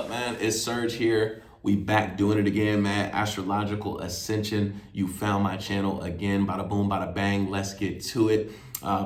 up, man? It's Serge here. We back doing it again, man. Astrological Ascension. You found my channel again. Bada boom, bada bang. Let's get to it.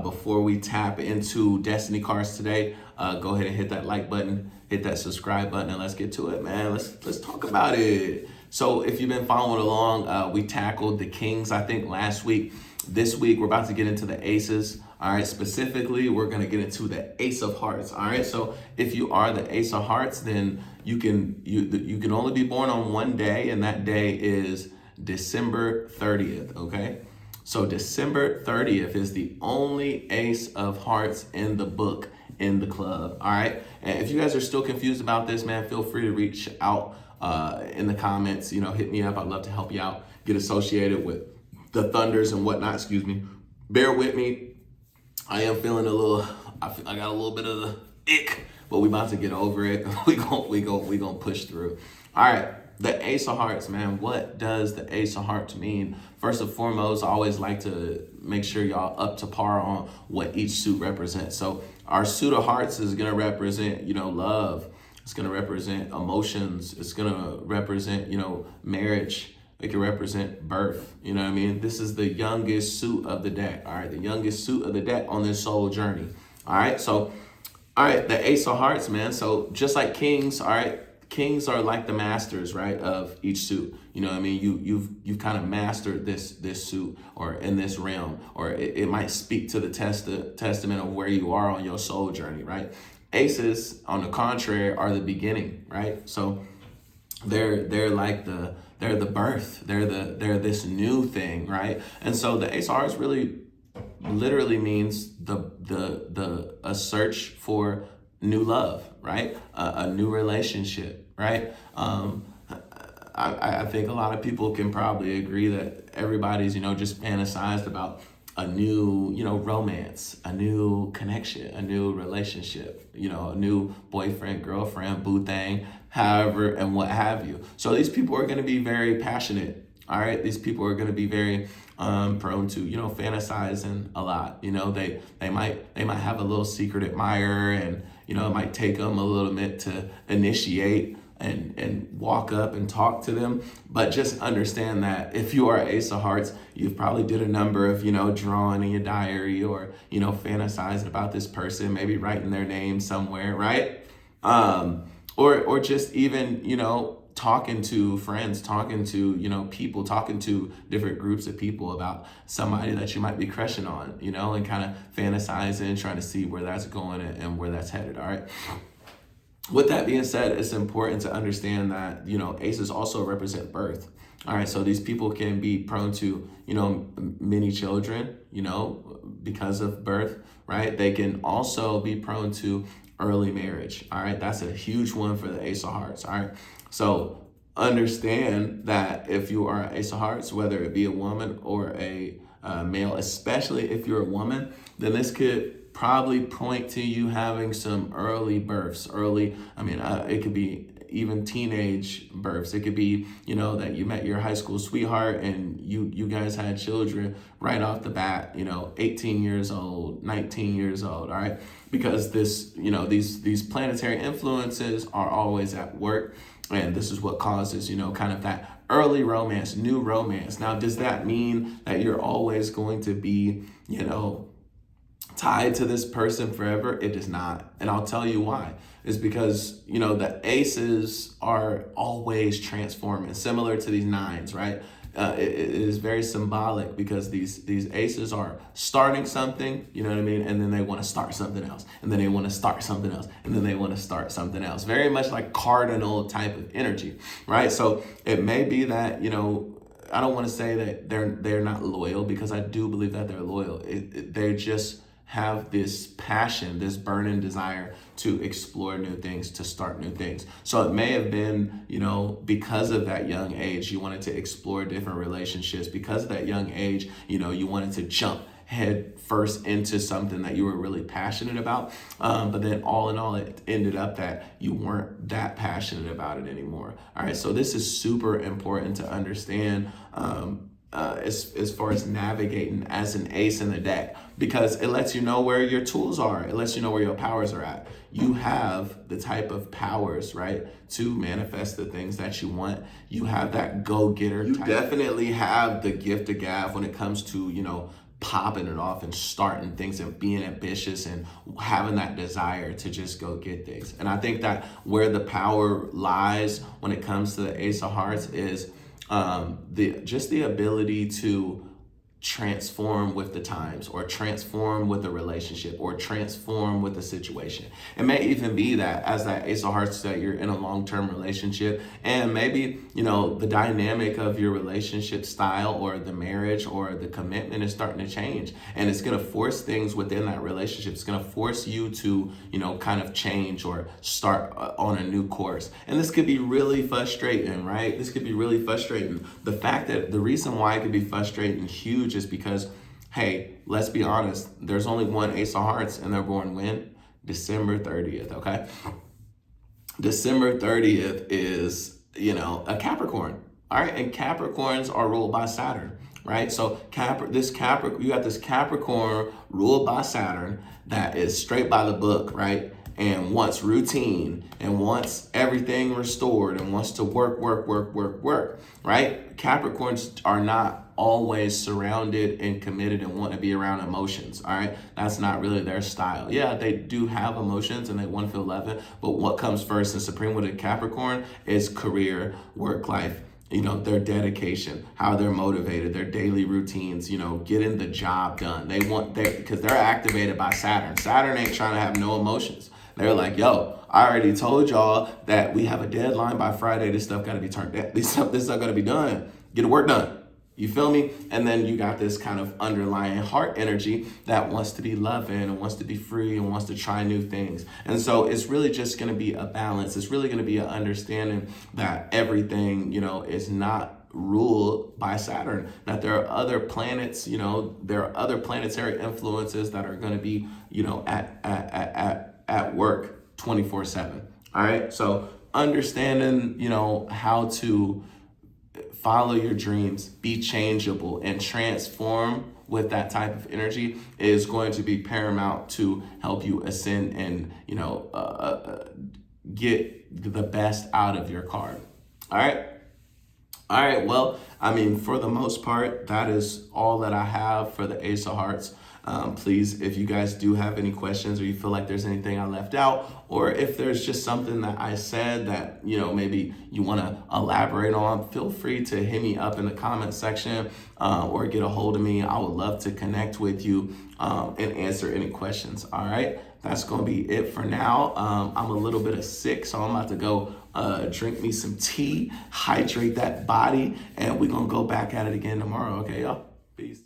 Before we tap into Destiny cards today, go ahead and hit that like button, hit that subscribe button, and let's get to it, man. Let's talk about it. So if you've been following along, we tackled the Kings, I think, last week. This week, we're about to get into the Aces. All right, specifically, we're going to get into the Ace of Hearts. All right, so if you are the Ace of Hearts, then you can only be born on one day, and that day is December 30th, okay? So December 30th is the only Ace of Hearts in the book, in the club, all right? And if you guys are still confused about this, man, feel free to reach out in the comments. You know, hit me up. I'd love to help you out, get associated with the Thunders and whatnot, excuse me. Bear with me. I am feeling I got a little bit of the ick, but we about to get over it. We gonna push through. All right, the Ace of Hearts, man. What does the Ace of Hearts mean? First and foremost, I always like to make sure y'all up to par on what each suit represents. So our suit of hearts is gonna represent, love. It's gonna represent emotions. It's gonna represent, marriage. It can represent birth. You know what I mean? This is the youngest suit of the deck. All right, the youngest suit of the deck on this soul journey. All right, so, all right, the Ace of Hearts, man. So just like Kings, all right, Kings are like the masters, right, of each suit. You know what I mean? You've kind of mastered this suit or in this realm, or it might speak to the testament of where you are on your soul journey, right? Aces, on the contrary, are the beginning, right? So they're like they're the birth. They're this new thing, right? And so the Ace of Hearts really literally means a search for new love, right? A new relationship, right? I think a lot of people can probably agree that everybody's, just fantasized about a new, romance, a new connection, a new relationship, a new boyfriend, girlfriend, boo thing, however, and what have you. So these people are going to be very passionate. All right. These people are going to be very prone to, fantasizing a lot. They might have a little secret admirer, and, it might take them a little bit to initiate and walk up and talk to them. But just understand that if you are Ace of Hearts, you've probably did a number of, drawing in your diary, or, fantasizing about this person, maybe writing their name somewhere, right? Or just even, talking to friends, talking to, people, talking to different groups of people about somebody that you might be crushing on, and kind of fantasizing, trying to see where that's going and where that's headed, all right? With that being said, it's important to understand that, aces also represent birth. All right, so these people can be prone to, many children, because of birth, right? They can also be prone to early marriage. All right, that's a huge one for the Ace of Hearts. All right, so understand that if you are an Ace of Hearts, whether it be a woman or a male, especially if you're a woman, then this could probably point to you having some early births. It could be even teenage births. It could be, that you met your high school sweetheart and you guys had children right off the bat, 18 years old, 19 years old, all right? Because this, these planetary influences are always at work, and this is what causes, kind of that early romance, new romance. Now, does that mean that you're always going to be, tied to this person forever? It does not. And I'll tell you why. It's because, the aces are always transforming, similar to these nines, right? It is very symbolic because these aces are starting something, you know what I mean? And then they want to start something else. And then they want to start something else. And then they want to start something else. Very much like cardinal type of energy, right? So it may be that, I don't want to say that they're not loyal, because I do believe that they're loyal. They just have this passion, this burning desire to explore new things, to start new things. So it may have been, because of that young age, you wanted to explore different relationships. Because of that young age, you wanted to jump head first into something that you were really passionate about. But then all in all, it ended up that you weren't that passionate about it anymore. All right, so this is super important to understand. as far as navigating as an ace in the deck, because it lets you know where your tools are. It lets you know where your powers are at. You have the type of powers, right, to manifest the things that you want. You have that go-getter. You definitely have the gift of gab when it comes to, popping it off and starting things and being ambitious and having that desire to just go get things. And I think that where the power lies when it comes to the Ace of Hearts is the ability to transform with the times, or transform with a relationship, or transform with a situation. It may even be that as that Ace of Hearts that you're in a long-term relationship, and maybe the dynamic of your relationship style or the marriage or the commitment is starting to change, and it's going to force things within that relationship. It's going to force you to kind of change or start on a new course. And this could be really frustrating, right? This could be really frustrating. The reason why it could be frustrating huge is because, hey, let's be honest, there's only one Ace of Hearts, and they're born when? December 30th, okay? December 30th is, a Capricorn, all right? And Capricorns are ruled by Saturn, right? So you got this Capricorn ruled by Saturn that is straight by the book, right? And wants routine and wants everything restored and wants to work, right? Capricorns are not always surrounded and committed and want to be around emotions, all right? That's not really their style. Yeah, they do have emotions and they want to feel loved, but what comes first and supreme with a Capricorn is career, work life, their dedication, how they're motivated, their daily routines, getting the job done. Because they're activated by Saturn. Saturn ain't trying to have no emotions. They're like, yo, I already told y'all that we have a deadline by Friday. This stuff got to be turned in. This stuff got to be done. Get the work done. You feel me? And then you got this kind of underlying heart energy that wants to be loving and wants to be free and wants to try new things. And so it's really just going to be a balance. It's really going to be an understanding that everything, is not ruled by Saturn, that there are other planets, there are other planetary influences that are going to be, at work 24/7. All right. So understanding, how to follow your dreams, be changeable, and transform with that type of energy is going to be paramount to help you ascend and, get the best out of your card. All right. All right. Well, for the most part, that is all that I have for the Ace of Hearts. Please, if you guys do have any questions or you feel like there's anything I left out, or if there's just something that I said that, maybe you want to elaborate on, feel free to hit me up in the comment section or get a hold of me. I would love to connect with you and answer any questions. All right. That's going to be it for now. I'm a little bit sick, so I'm about to go drink me some tea, hydrate that body, and we're going to go back at it again tomorrow. Okay, y'all? Peace.